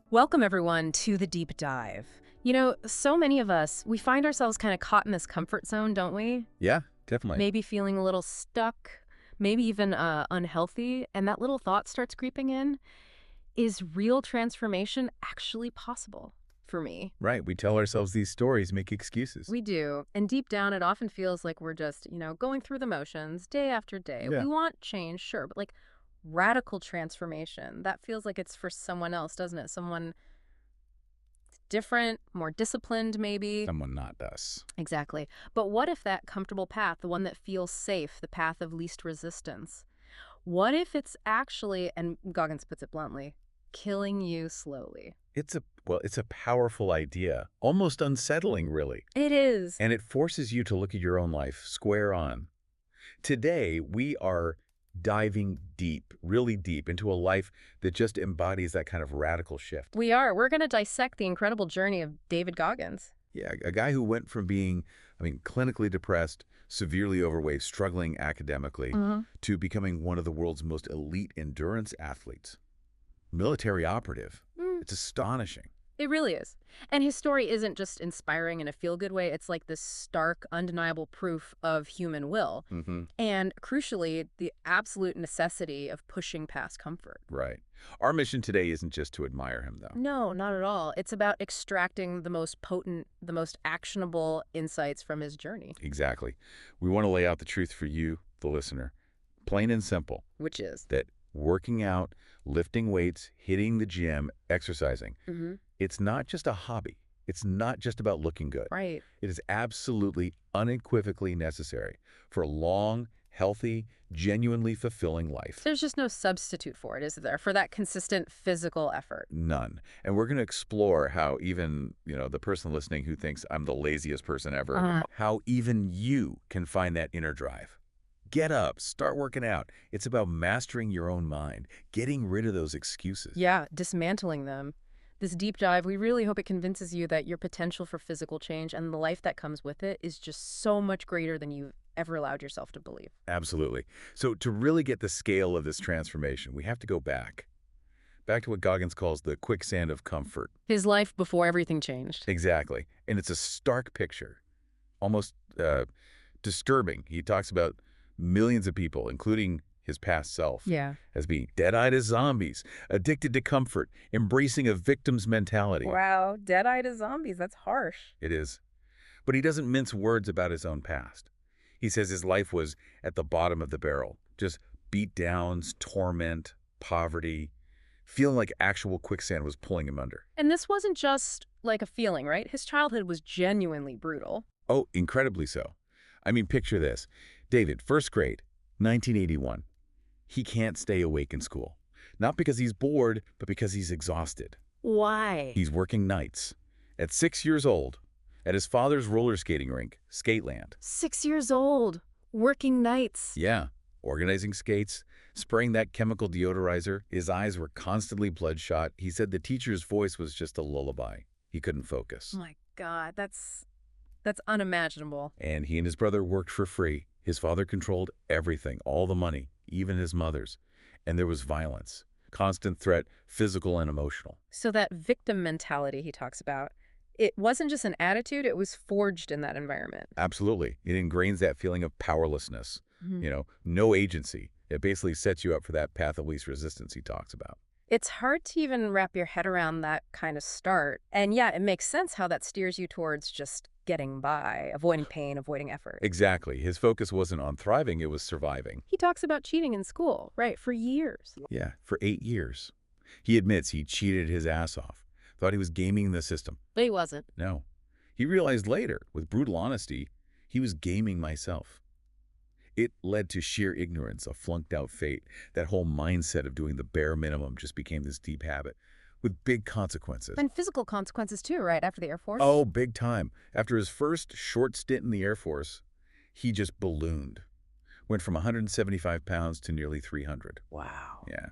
Welcome, everyone, to the deep dive. So many of us, we find ourselves kind of caught in this comfort zone, don't we? Yeah, definitely. Maybe feeling a little stuck, maybe even unhealthy, and that little thought starts creeping in. Is real transformation actually possible for me? Right. We tell ourselves these stories, make excuses. We do. And deep down, it often feels like we're just, going through the motions day after day. Yeah. We want change, sure, but like radical transformation, that feels like it's for someone else, doesn't it? Someone different, more disciplined, maybe. Someone not us. Exactly. But what if that comfortable path, the one that feels safe, the path of least resistance, what if it's actually, and Goggins puts it bluntly, killing you slowly? It's a powerful idea, almost unsettling, really. It is. And it forces you to look at your own life square on. Today, we are diving deep, really deep, into a life that just embodies that kind of radical shift. We are. We're going to dissect the incredible journey of David Goggins. Yeah, a guy who went from being, clinically depressed, severely overweight, struggling academically, to becoming one of the world's most elite endurance athletes. Military operative. It's astonishing. It really is. And his story isn't just inspiring in a feel-good way. It's like this stark, undeniable proof of human will. And crucially, the absolute necessity of pushing past comfort. Right. Our mission today isn't just to admire him, though. No, not at all. It's about extracting the most potent, the most actionable insights from his journey. Exactly. We want to lay out the truth for you, the listener. Plain and simple. Which is? That working out, lifting weights, hitting the gym, exercising, it's not just a hobby. It's not just about looking good. Right. It is absolutely, unequivocally necessary for a long, healthy, genuinely fulfilling life. There's just no substitute for it, is there? For that consistent physical effort. None. And we're going to explore how even, the person listening who thinks I'm the laziest person ever, how even you can find that inner drive. Get up, start working out. It's about mastering your own mind, getting rid of those excuses. Yeah, dismantling them. This deep dive, we really hope it convinces you that your potential for physical change and the life that comes with it is just so much greater than you've ever allowed yourself to believe. Absolutely. So to really get the scale of this transformation, we have to go back to what Goggins calls the quicksand of comfort. His life before everything changed. Exactly. And it's a stark picture, almost disturbing. He talks about millions of people, including his past self, as being dead-eyed as zombies, addicted to comfort, embracing a victim's mentality. Wow, dead-eyed as zombies. That's harsh. It is. But he doesn't mince words about his own past. He says his life was at the bottom of the barrel, just beat-downs, torment, poverty, feeling like actual quicksand was pulling him under. And this wasn't just like a feeling, right? His childhood was genuinely brutal. Oh, incredibly so. Picture this. David, first grade, 1981. He can't stay awake in school. Not because he's bored, but because he's exhausted. Why? He's working nights. At 6 years old, at his father's roller skating rink, Skateland. 6 years old, working nights. Yeah, organizing skates, spraying that chemical deodorizer. His eyes were constantly bloodshot. He said the teacher's voice was just a lullaby. He couldn't focus. Oh my God, that's unimaginable. And he and his brother worked for free. His father controlled everything, all the money, even his mother's. And there was violence, constant threat, physical and emotional. So that victim mentality he talks about, it wasn't just an attitude, it was forged in that environment. Absolutely. It ingrains that feeling of powerlessness, no agency. It basically sets you up for that path of least resistance he talks about. It's hard to even wrap your head around that kind of start. And yeah, it makes sense how that steers you towards just getting by, avoiding pain, avoiding effort. Exactly. His focus wasn't on thriving, it was surviving. He talks about cheating in school, right, for years. Yeah, for 8 years. He admits he cheated his ass off, thought he was gaming the system. But he wasn't. No. He realized later, with brutal honesty, he was gaming myself. It led to sheer ignorance, a flunked-out fate. That whole mindset of doing the bare minimum just became this deep habit, with big consequences. And physical consequences too, right, after the Air Force? Oh, big time. After his first short stint in the Air Force, he just ballooned. Went from 175 pounds to nearly 300. Wow. Yeah.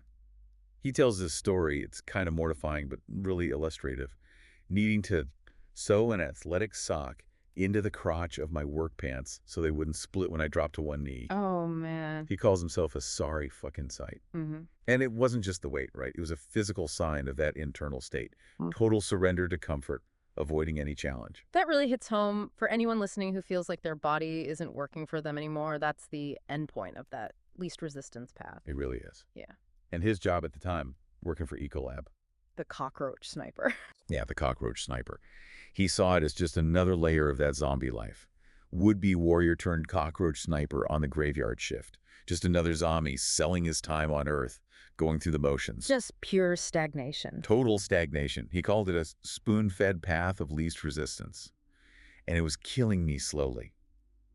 He tells this story. It's kind of mortifying, but really illustrative. Needing to sew an athletic sock into the crotch of my work pants so they wouldn't split when I dropped to one knee. Oh, man. He calls himself a sorry fucking sight. And it wasn't just the weight, right? It was a physical sign of that internal state. Total surrender to comfort, avoiding any challenge. That really hits home for anyone listening who feels like their body isn't working for them anymore. That's the end point of that least resistance path. It really is. Yeah. And his job at the time, working for Ecolab. The cockroach sniper. Yeah, the cockroach sniper. He saw it as just another layer of that zombie life. Would-be warrior turned cockroach sniper on the graveyard shift. Just another zombie selling his time on Earth, going through the motions. Just pure stagnation. Total stagnation. He called it a spoon-fed path of least resistance. And it was killing me slowly.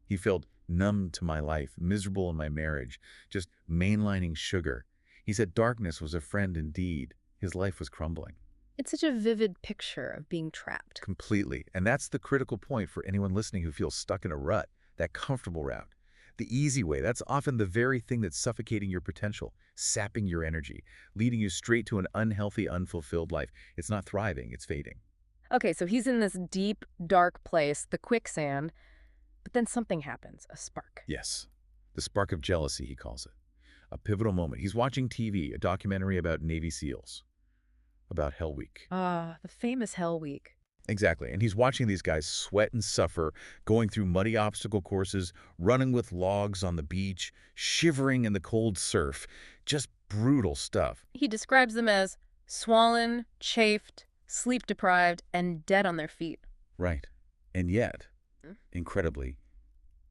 He felt numb to my life, miserable in my marriage, just mainlining sugar. He said darkness was a friend indeed. His life was crumbling. It's such a vivid picture of being trapped. Completely. And that's the critical point for anyone listening who feels stuck in a rut, that comfortable route. The easy way, that's often the very thing that's suffocating your potential, sapping your energy, leading you straight to an unhealthy, unfulfilled life. It's not thriving, it's fading. Okay, so he's in this deep, dark place, the quicksand, but then something happens, a spark. Yes. The spark of jealousy, he calls it. A pivotal moment. He's watching TV, a documentary about Navy SEALs. About Hell Week. The famous Hell Week. Exactly. And he's watching these guys sweat and suffer, going through muddy obstacle courses, running with logs on the beach, shivering in the cold surf. Just brutal stuff. He describes them as swollen, chafed, sleep-deprived, and dead on their feet. Right. And yet, incredibly,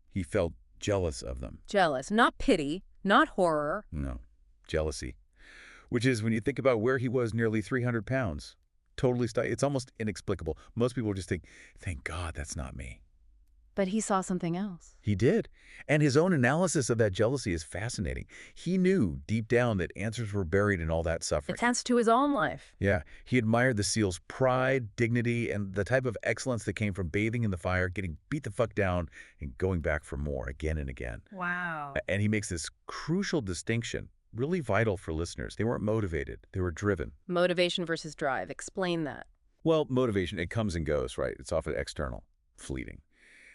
he felt jealous of them. Jealous. Not pity, not horror. No. Jealousy. Which is, when you think about where he was, nearly 300 pounds. Totally it's almost inexplicable. Most people just think, thank God that's not me. But he saw something else. He did. And his own analysis of that jealousy is fascinating. He knew deep down that answers were buried in all that suffering. Attached to his own life. Yeah. He admired the SEALs' pride, dignity, and the type of excellence that came from bathing in the fire, getting beat the fuck down, and going back for more again and again. Wow. And he makes this crucial distinction. Really vital for listeners. They weren't motivated. They were driven. Motivation versus drive. Explain that. Well, motivation, it comes and goes, right? It's often external, fleeting.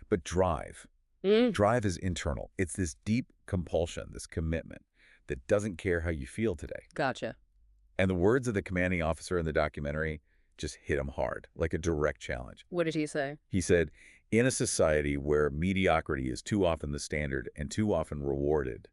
But drive is internal. It's this deep compulsion, this commitment that doesn't care how you feel today. Gotcha. And the words of the commanding officer in the documentary just hit him hard, like a direct challenge. What did he say? He said, in a society where mediocrity is too often the standard and too often rewarded,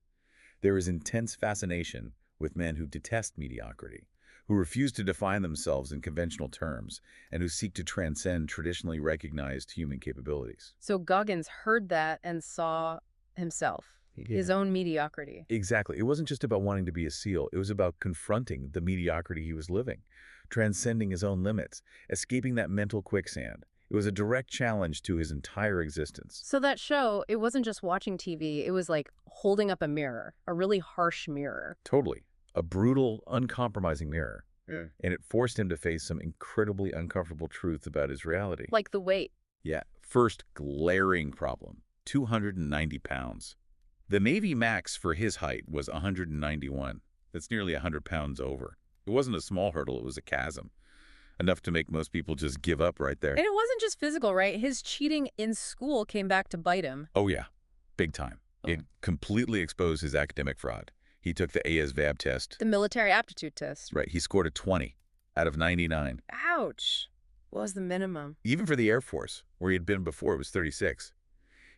there is intense fascination with men who detest mediocrity, who refuse to define themselves in conventional terms, and who seek to transcend traditionally recognized human capabilities. So Goggins heard that and saw himself, his own mediocrity. Exactly. It wasn't just about wanting to be a SEAL. It was about confronting the mediocrity he was living, transcending his own limits, escaping that mental quicksand. It was a direct challenge to his entire existence. So that show, it wasn't just watching TV. It was like holding up a mirror, a really harsh mirror. Totally. A brutal, uncompromising mirror. Yeah. And it forced him to face some incredibly uncomfortable truths about his reality. Like the weight. Yeah. First glaring problem, 290 pounds. The Navy max for his height was 191. That's nearly 100 pounds over. It wasn't a small hurdle, it was a chasm. Enough to make most people just give up right there. And it wasn't just physical, right? His cheating in school came back to bite him. Oh, yeah. Big time. It completely exposed his academic fraud. He took the ASVAB test. The military aptitude test. Right. He scored a 20 out of 99. Ouch. What was the minimum? Even for the Air Force, where he had been before, it was 36.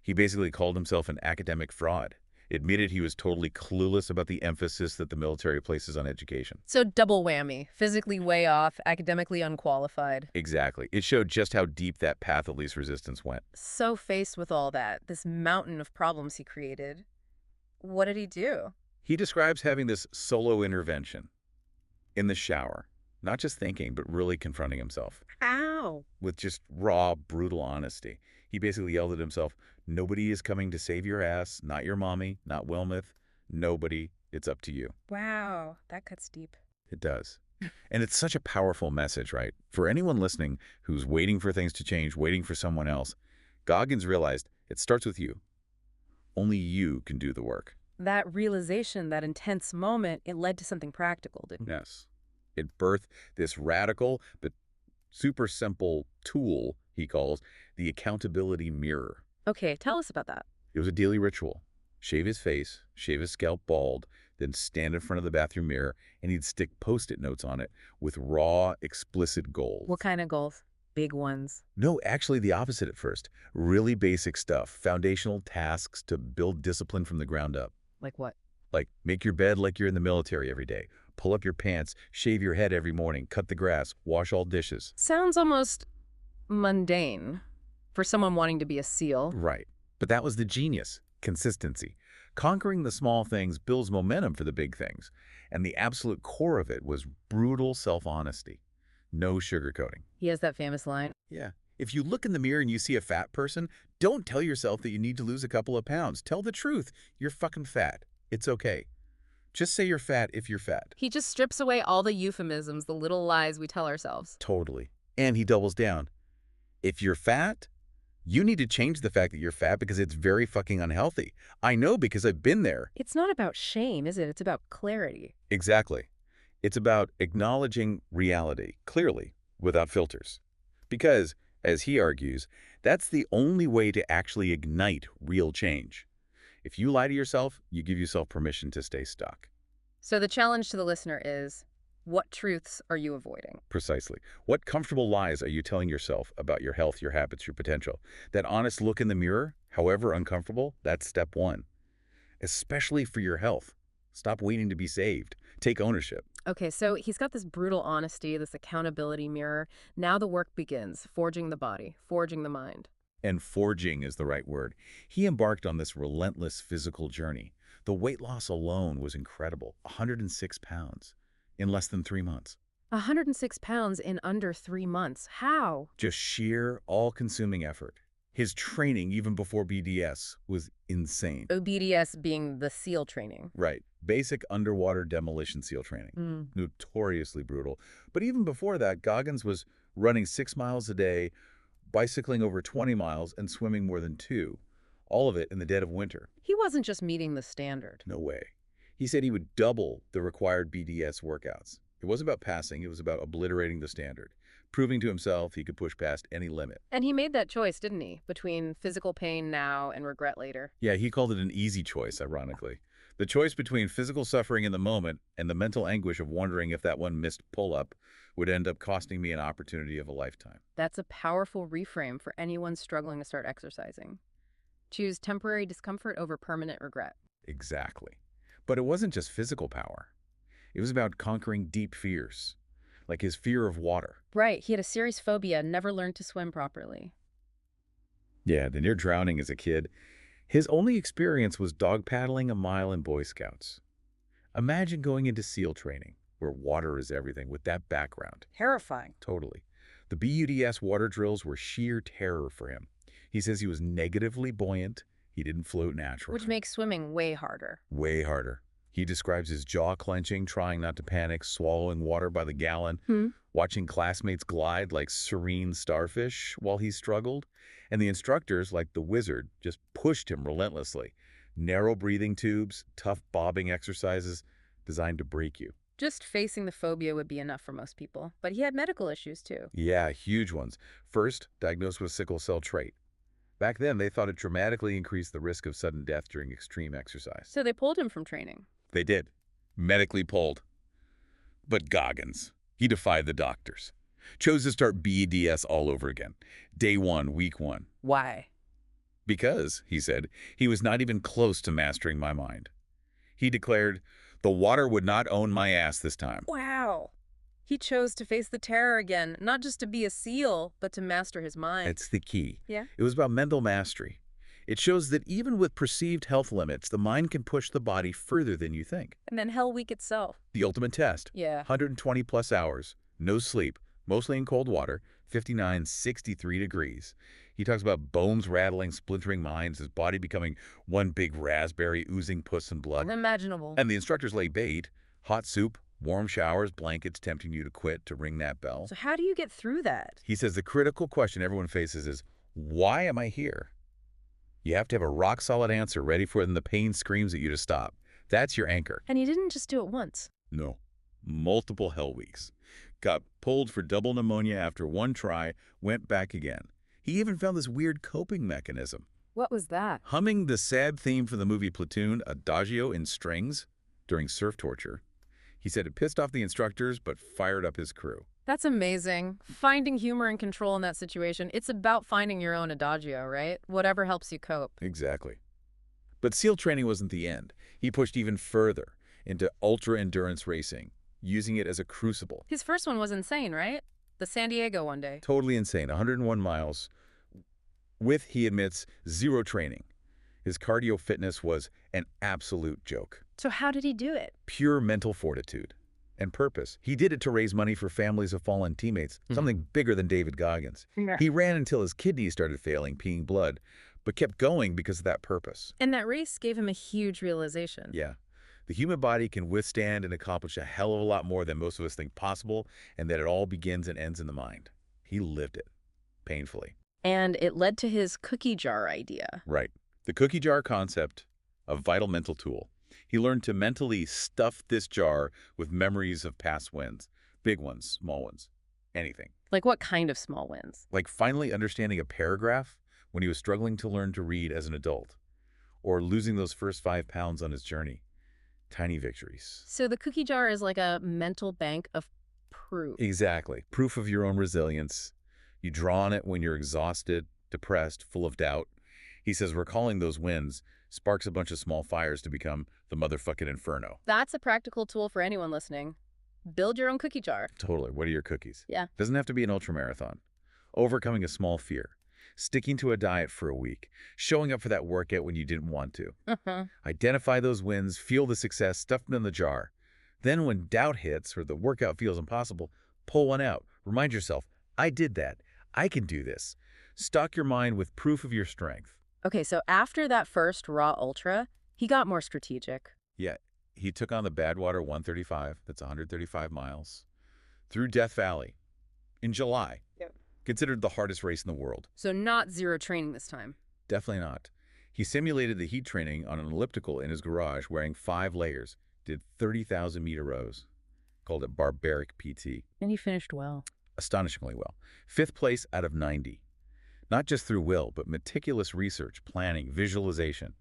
He basically called himself an academic fraud. Admitted he was totally clueless about the emphasis that the military places on education. So double whammy. Physically way off, academically unqualified. Exactly. It showed just how deep that path of least resistance went. So faced with all that, this mountain of problems he created, what did he do? He describes having this solo intervention in the shower. Not just thinking, but really confronting himself. Ow. With just raw, brutal honesty. He basically yelled at himself, nobody is coming to save your ass, not your mommy, not Wilmuth, nobody, it's up to you. Wow, that cuts deep. It does. And it's such a powerful message, right? For anyone listening who's waiting for things to change, waiting for someone else, Goggins realized it starts with you. Only you can do the work. That realization, that intense moment, it led to something practical, didn't it? Yes. It birthed this radical but super simple tool he calls the accountability mirror. Okay, tell us about that. It was a daily ritual. Shave his face, shave his scalp bald, then stand in front of the bathroom mirror, and he'd stick Post-it notes on it with raw, explicit goals. What kind of goals? Big ones. No, actually the opposite at first. Really basic stuff, foundational tasks to build discipline from the ground up. Like what? Like, make your bed like you're in the military every day. Pull up your pants, shave your head every morning, cut the grass, wash all dishes. Sounds almost mundane for someone wanting to be a SEAL. Right. But that was the genius. Consistency. Conquering the small things builds momentum for the big things. And the absolute core of it was brutal self-honesty. No sugarcoating. He has that famous line. Yeah. If you look in the mirror and you see a fat person, don't tell yourself that you need to lose a couple of pounds. Tell the truth. You're fucking fat. It's okay. Just say you're fat if you're fat. He just strips away all the euphemisms, the little lies we tell ourselves. Totally. And he doubles down. If you're fat, you need to change the fact that you're fat because it's very fucking unhealthy. I know because I've been there. It's not about shame, is it? It's about clarity. Exactly. It's about acknowledging reality clearly, without filters. Because, as he argues, that's the only way to actually ignite real change. If you lie to yourself, you give yourself permission to stay stuck. So the challenge to the listener is, what truths are you avoiding? Precisely. What comfortable lies are you telling yourself about your health, your habits, your potential? That honest look in the mirror, however uncomfortable, that's step one. Especially for your health. Stop waiting to be saved. Take ownership. Okay, so he's got this brutal honesty, this accountability mirror. Now the work begins, forging the body, forging the mind. And forging is the right word. He embarked on this relentless physical journey. The weight loss alone was incredible, 106 pounds in less than 3 months. 106 pounds in under 3 months. How? Just sheer, all-consuming effort. His training, even before BDS, was insane. OBDS being the SEAL training. Right. Basic underwater demolition SEAL training. Notoriously brutal. But even before that, Goggins was running 6 miles a day, bicycling over 20 miles, and swimming more than 2. All of it in the dead of winter. He wasn't just meeting the standard. No way. He said he would double the required BDS workouts. It wasn't about passing, it was about obliterating the standard, proving to himself he could push past any limit. And he made that choice, didn't he? Between physical pain now and regret later. Yeah, he called it an easy choice, ironically. The choice between physical suffering in the moment and the mental anguish of wondering if that one missed pull-up would end up costing me an opportunity of a lifetime. That's a powerful reframe for anyone struggling to start exercising. Choose temporary discomfort over permanent regret. Exactly. But it wasn't just physical power. It was about conquering deep fears, like his fear of water. Right, he had a serious phobia, never learned to swim properly. Yeah, the near drowning as a kid. His only experience was dog paddling a mile in Boy Scouts. Imagine going into SEAL training, where water is everything, with that background. Terrifying. Totally. The BUDS water drills were sheer terror for him. He says he was negatively buoyant. He didn't float naturally. Which makes swimming way harder. Way harder. He describes his jaw clenching, trying not to panic, swallowing water by the gallon, watching classmates glide like serene starfish while he struggled. And the instructors, like the wizard, just pushed him relentlessly. Narrow breathing tubes, tough bobbing exercises designed to break you. Just facing the phobia would be enough for most people. But he had medical issues, too. Yeah, huge ones. First, diagnosed with sickle cell trait. Back then, they thought it dramatically increased the risk of sudden death during extreme exercise. So they pulled him from training. They did. Medically pulled. But Goggins, he defied the doctors. Chose to start BDS all over again. Day 1, week 1. Why? Because, he said, he was not even close to mastering my mind. He declared, the water would not own my ass this time. Wow. He chose to face the terror again, not just to be a SEAL, but to master his mind. That's the key. Yeah? It was about mental mastery. It shows that even with perceived health limits, the mind can push the body further than you think. And then Hell Week itself. The ultimate test. Yeah. 120+ hours, no sleep, mostly in cold water, 59, 63 degrees. He talks about bones rattling, splintering minds, his body becoming one big raspberry oozing puss and blood. Unimaginable. And the instructors lay bait, hot soup, warm showers, blankets tempting you to quit, to ring that bell. So how do you get through that? He says the critical question everyone faces is, why am I here? You have to have a rock-solid answer ready for when the pain screams at you to stop. That's your anchor. And he didn't just do it once. No. Multiple hell weeks. Got pulled for double pneumonia after one try, went back again. He even found this weird coping mechanism. What was that? Humming the sad theme from the movie Platoon, Adagio in strings, during surf torture. He said it pissed off the instructors, but fired up his crew. That's amazing. Finding humor and control in that situation. It's about finding your own adagio, right? Whatever helps you cope. Exactly. But SEAL training wasn't the end. He pushed even further into ultra-endurance racing, using it as a crucible. His first one was insane, right? The San Diego one day. Totally insane, 101 miles, with, he admits, zero training. His cardio fitness was an absolute joke. So how did he do it? Pure mental fortitude and purpose. He did it to raise money for families of fallen teammates, something bigger than David Goggins. Yeah. He ran until his kidneys started failing, peeing blood, but kept going because of that purpose. And that race gave him a huge realization. Yeah. The human body can withstand and accomplish a hell of a lot more than most of us think possible, and that it all begins and ends in the mind. He lived it, painfully. And it led to his cookie jar idea. Right. The cookie jar concept, a vital mental tool. He learned to mentally stuff this jar with memories of past wins. Big ones, small ones, anything. Like what kind of small wins? Like finally understanding a paragraph when he was struggling to learn to read as an adult. Or losing those first 5 pounds on his journey. Tiny victories. So the cookie jar is like a mental bank of proof. Exactly. Proof of your own resilience. You draw on it when you're exhausted, depressed, full of doubt. He says recalling those wins sparks a bunch of small fires to become the motherfucking inferno. That's a practical tool for anyone listening. Build your own cookie jar. Totally. What are your cookies? Yeah. Doesn't have to be an ultramarathon. Overcoming a small fear. Sticking to a diet for a week. Showing up for that workout when you didn't want to. Identify those wins, feel the success, stuff them in the jar. Then when doubt hits or the workout feels impossible, pull one out. Remind yourself, I did that. I can do this. Stock your mind with proof of your strength. Okay, so after that first raw ultra, he got more strategic. Yeah, he took on the Badwater 135, that's 135 miles, through Death Valley in July. Yep. Considered the hardest race in the world. So not zero training this time. Definitely not. He simulated the heat training on an elliptical in his garage wearing 5 layers, did 30,000-meter rows, called it barbaric PT. And he finished well. Astonishingly well. 5th place out of 90. Not just through will, but meticulous research, planning, visualization,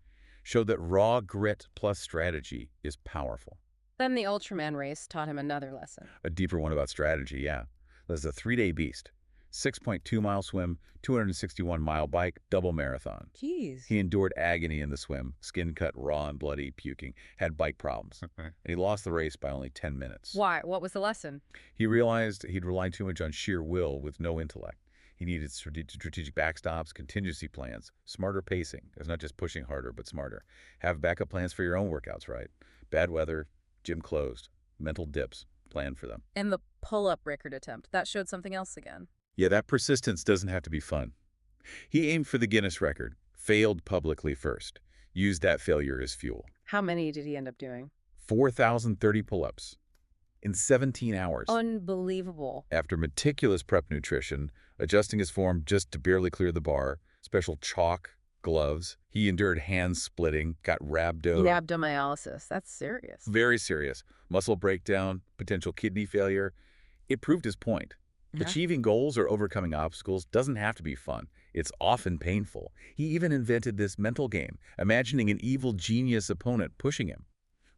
showed that raw grit plus strategy is powerful. Then the Ultraman race taught him another lesson. A deeper one about strategy, yeah. That's a 3-day beast. 6.2-mile swim, 261-mile bike, double marathon. Jeez. He endured agony in the swim, skin cut raw and bloody, puking, had bike problems. And he lost the race by only 10 minutes. Why? What was the lesson? He realized he'd relied too much on sheer will with no intellect. He needed strategic backstops, contingency plans, smarter pacing. It's not just pushing harder, but smarter. Have backup plans for your own workouts, right? Bad weather, gym closed, mental dips, plan for them. And the pull-up record attempt, that showed something else again. Yeah, that persistence doesn't have to be fun. He aimed for the Guinness record, failed publicly first, used that failure as fuel. How many did he end up doing? 4,030 pull-ups in 17 hours. Unbelievable. After meticulous prep nutrition, adjusting his form just to barely clear the bar, special chalk, gloves, he endured hand splitting, got rhabdo. Rhabdomyolysis, that's serious. Very serious. Muscle breakdown, potential kidney failure. It proved his point. Yeah. Achieving goals or overcoming obstacles doesn't have to be fun. It's often painful. He even invented this mental game, imagining an evil genius opponent pushing him.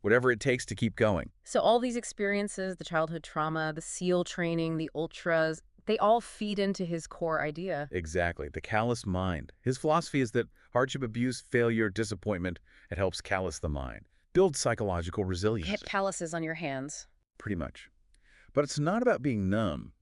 Whatever it takes to keep going. So all these experiences, the childhood trauma, the SEAL training, the ultras, they all feed into his core idea. Exactly. The callous mind. His philosophy is that hardship, abuse, failure, disappointment, it helps callous the mind. Build psychological resilience. Get calluses on your hands. Pretty much. But it's not about being numb.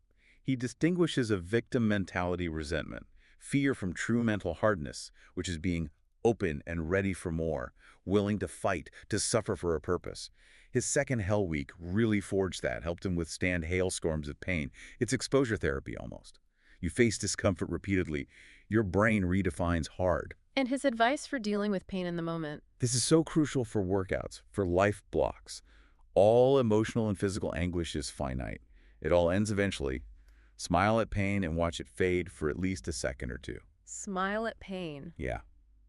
He distinguishes a victim mentality resentment, fear from true mental hardness, which is being open and ready for more, willing to fight, to suffer for a purpose. His second Hell Week really forged that, helped him withstand hailstorms of pain. It's exposure therapy almost. You face discomfort repeatedly. Your brain redefines hard. And his advice for dealing with pain in the moment. This is so crucial for workouts, for life blocks. All emotional and physical anguish is finite. It all ends eventually. Smile at pain and watch it fade for at least a second or two. Smile at pain. Yeah.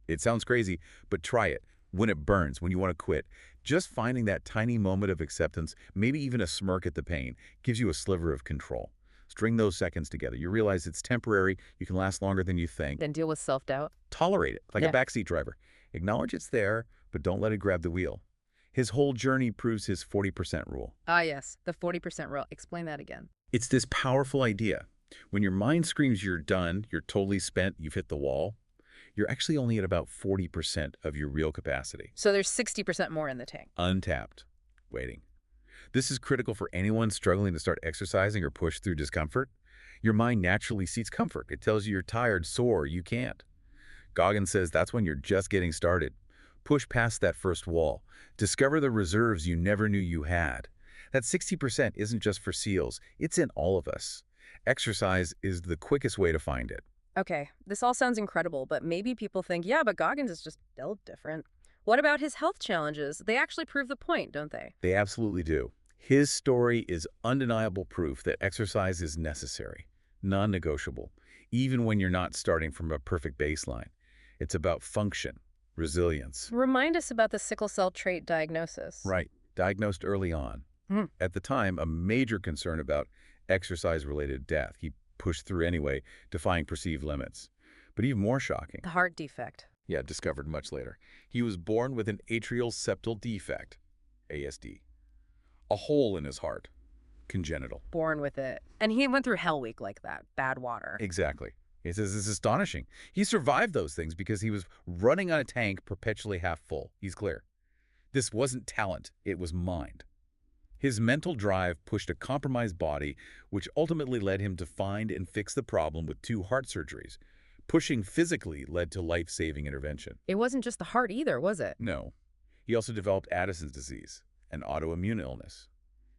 It sounds crazy, but try it. When it burns, when you want to quit, just finding that tiny moment of acceptance, maybe even a smirk at the pain, gives you a sliver of control. String those seconds together. You realize it's temporary. You can last longer than you think. Then deal with self-doubt. Tolerate it, like a Yeah. backseat driver. Acknowledge it's there, but don't let it grab the wheel. His whole journey proves his 40% rule. Ah, yes, the 40% rule. Explain that again. It's this powerful idea. When your mind screams you're done, you're totally spent, you've hit the wall, you're actually only at about 40% of your real capacity. So there's 60% more in the tank. Untapped. Waiting. This is critical for anyone struggling to start exercising or push through discomfort. Your mind naturally seeks comfort. It tells you you're tired, sore, you can't. Goggins says that's when you're just getting started. Push past that first wall. Discover the reserves you never knew you had. That 60% isn't just for SEALs. It's in all of us. Exercise is the quickest way to find it. Okay, this all sounds incredible, but maybe people think, yeah, but Goggins is just built different. What about his health challenges? They actually prove the point, don't they? They absolutely do. His story is undeniable proof that exercise is necessary, non-negotiable, even when you're not starting from a perfect baseline. It's about function, resilience. Remind us about the sickle cell trait diagnosis. Right. Diagnosed early on. At the time, a major concern about exercise-related death. He pushed through anyway, defying perceived limits. But even more shocking. The heart defect. Yeah, discovered much later. He was born with an atrial septal defect, ASD. A hole in his heart. Congenital. Born with it. And he went through Hell Week like that. Bad water. Exactly. He says it's astonishing. He survived those things because he was running on a tank perpetually half full. He's clear. This wasn't talent. It was mind. His mental drive pushed a compromised body, which ultimately led him to find and fix the problem with 2 heart surgeries. Pushing physically led to life-saving intervention. It wasn't just the heart either, was it? No. He also developed Addison's disease, an autoimmune illness.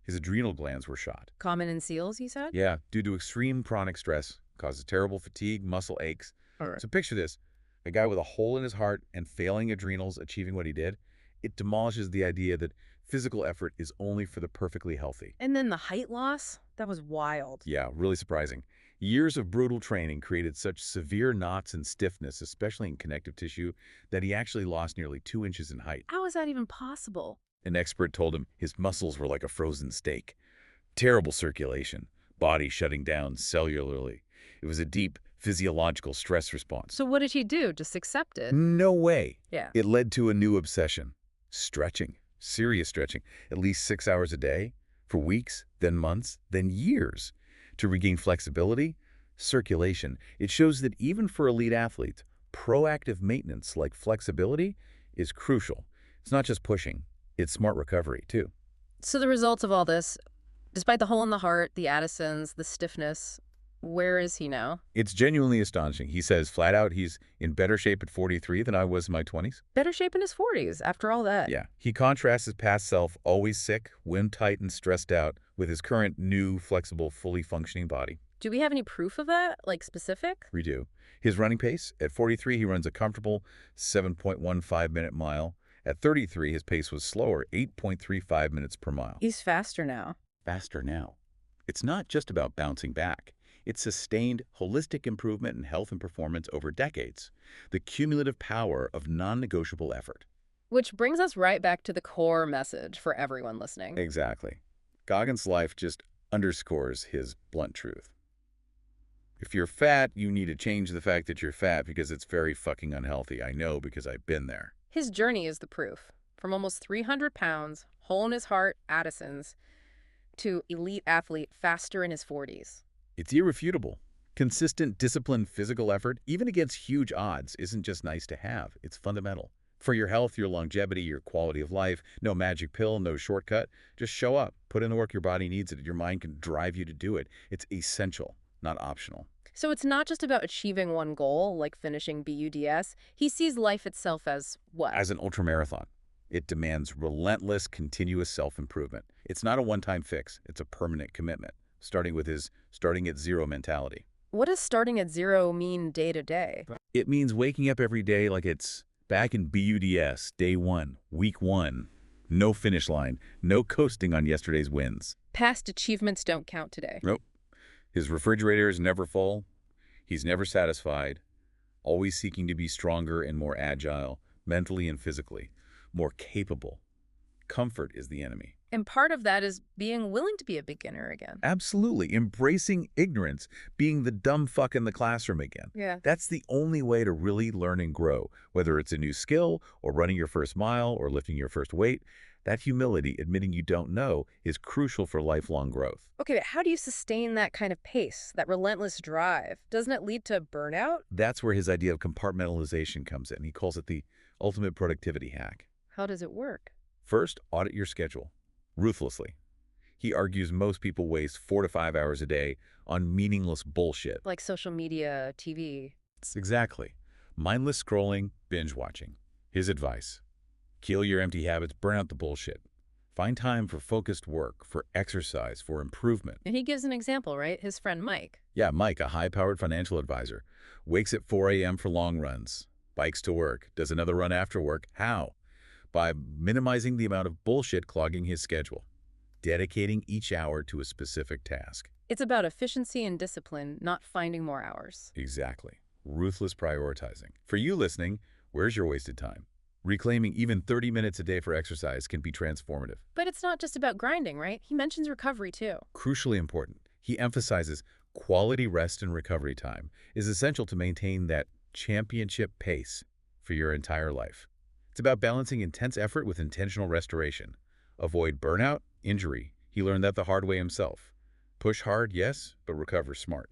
His adrenal glands were shot. Common in SEALs, you said? Yeah, due to extreme chronic stress, causes terrible fatigue, muscle aches. All right. So picture this, a guy with a hole in his heart and failing adrenals achieving what he did. It demolishes the idea that physical effort is only for the perfectly healthy. And then the height loss? That was wild. Yeah, really surprising. Years of brutal training created such severe knots and stiffness, especially in connective tissue, that he actually lost nearly 2 inches in height. How is that even possible? An expert told him his muscles were like a frozen steak. Terrible circulation, body shutting down cellularly. It was a deep physiological stress response. So what did he do? Just accept it? No way. Yeah. It led to a new obsession. Stretching. Serious stretching. At least 6 hours a day. For weeks, then months, then years. To regain flexibility, circulation. It shows that even for elite athletes, proactive maintenance like flexibility is crucial. It's not just pushing. It's smart recovery, too. So the results of all this, despite the hole in the heart, the Addisons, the stiffness, where is he now? It's genuinely astonishing. He says flat out he's in better shape at 43 than I was in my 20s. Better shape in his 40s, after all that. Yeah. He contrasts his past self, always sick, wind-tight and stressed out, with his current new, flexible, fully functioning body. Do we have any proof of that, like specific? We do. His running pace, at 43, he runs a comfortable 7.15-minute mile. At 33, his pace was slower, 8.35 minutes per mile. He's faster now. Faster now. It's not just about bouncing back. It's sustained, holistic improvement in health and performance over decades. The cumulative power of non-negotiable effort. Which brings us right back to the core message for everyone listening. Exactly. Goggins' life just underscores his blunt truth. If you're fat, you need to change the fact that you're fat because it's very fucking unhealthy. I know because I've been there. His journey is the proof. From almost 300 pounds, hole in his heart, Addison's, to elite athlete faster in his 40s. It's irrefutable. Consistent, disciplined physical effort, even against huge odds, isn't just nice to have. It's fundamental. For your health, your longevity, your quality of life, no magic pill, no shortcut. Just show up. Put in the work your body needs it. Your mind can drive you to do it. It's essential, not optional. So it's not just about achieving one goal, like finishing BUDS. He sees life itself as what? As an ultramarathon, it demands relentless, continuous self-improvement. It's not a one-time fix. It's a permanent commitment, starting with his starting at zero mentality. What does starting at zero mean day to day? It means waking up every day like it's back in BUDS, day 1, week 1. No finish line, no coasting on yesterday's wins. Past achievements don't count today. Nope. His refrigerator is never full. He's never satisfied. Always seeking to be stronger and more agile, mentally and physically. More capable. Comfort is the enemy. And part of that is being willing to be a beginner again. Absolutely. Embracing ignorance, being the dumb fuck in the classroom again. Yeah. That's the only way to really learn and grow, whether it's a new skill or running your first mile or lifting your first weight. That humility, admitting you don't know, is crucial for lifelong growth. Okay, but how do you sustain that kind of pace, that relentless drive? Doesn't it lead to burnout? That's where his idea of compartmentalization comes in. He calls it the ultimate productivity hack. How does it work? First, audit your schedule, ruthlessly. He argues most people waste 4 to 5 hours a day on meaningless bullshit. Like social media, TV. Exactly. Mindless scrolling, binge watching. His advice: kill your empty habits, burn out the bullshit. Find time for focused work, for exercise, for improvement. And he gives an example, right? His friend Mike. Yeah, Mike, a high-powered financial advisor, wakes at 4 a.m. for long runs, bikes to work, does another run after work. How? By minimizing the amount of bullshit clogging his schedule, dedicating each hour to a specific task. It's about efficiency and discipline, not finding more hours. Exactly. Ruthless prioritizing. For you listening, where's your wasted time? Reclaiming even 30 minutes a day for exercise can be transformative. But it's not just about grinding, right? He mentions recovery too. Crucially important, he emphasizes quality rest and recovery time is essential to maintain that championship pace for your entire life. It's about balancing intense effort with intentional restoration. Avoid burnout, injury. He learned that the hard way himself. Push hard, yes, but recover smart.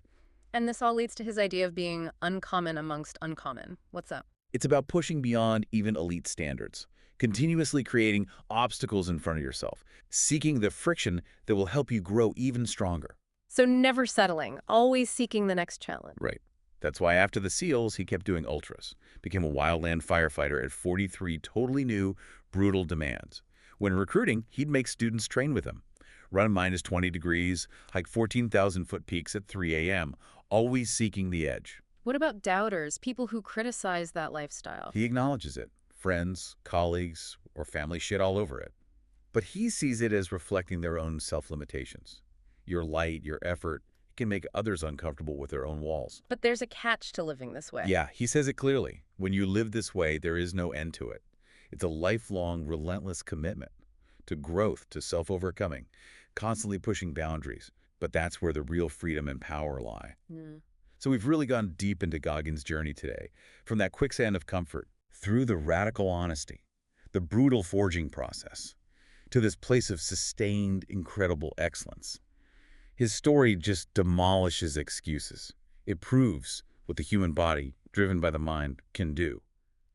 And this all leads to his idea of being uncommon amongst uncommon. What's up? It's about pushing beyond even elite standards, continuously creating obstacles in front of yourself, seeking the friction that will help you grow even stronger. So never settling, always seeking the next challenge. Right. That's why after the SEALs, he kept doing ultras, became a wildland firefighter at 43 totally new, brutal demands. When recruiting, he'd make students train with him. Run minus 20 degrees, hike 14,000-foot peaks at 3 a.m., always seeking the edge. What about doubters, people who criticize that lifestyle? He acknowledges it. Friends, colleagues, or family shit all over it. But he sees it as reflecting their own self-limitations. Your light, your effort, can make others uncomfortable with their own walls. But there's a catch to living this way. Yeah, he says it clearly. When you live this way, there is no end to it. It's a lifelong, relentless commitment to growth, to self-overcoming, constantly pushing boundaries. But that's where the real freedom and power lie. So we've really gone deep into Goggins' journey today, from that quicksand of comfort, through the radical honesty, the brutal forging process, to this place of sustained, incredible excellence. His story just demolishes excuses. It proves what the human body, driven by the mind, can do,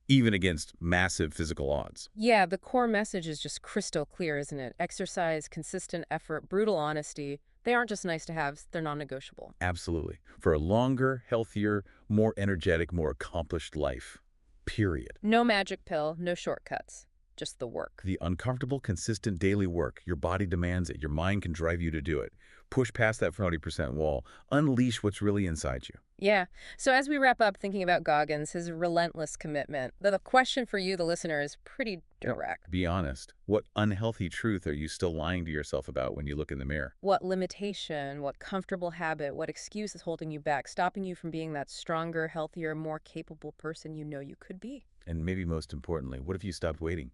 even against massive physical odds. Yeah, the core message is just crystal clear, isn't it? Exercise, consistent effort, brutal honesty. They aren't just nice to have, they're non-negotiable. Absolutely. For a longer, healthier, more energetic, more accomplished life. Period. No magic pill, no shortcuts. Just the work. The uncomfortable, consistent daily work. Your body demands it. Your mind can drive you to do it. Push past that 40% wall. Unleash what's really inside you. Yeah. So as we wrap up thinking about Goggins, his relentless commitment, the question for you, the listener, is pretty direct. Be honest. What unhealthy truth are you still lying to yourself about when you look in the mirror? What limitation, what comfortable habit, what excuse is holding you back, stopping you from being that stronger, healthier, more capable person you know you could be? And maybe most importantly, what if you stopped waiting?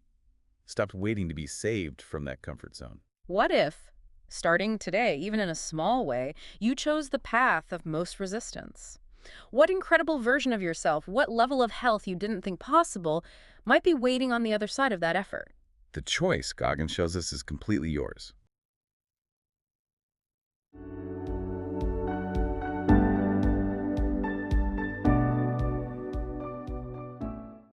Stopped waiting to be saved from that comfort zone? What if, starting today, even in a small way, you chose the path of most resistance? What incredible version of yourself, what level of health you didn't think possible, might be waiting on the other side of that effort? The choice, Goggins shows us, is completely yours.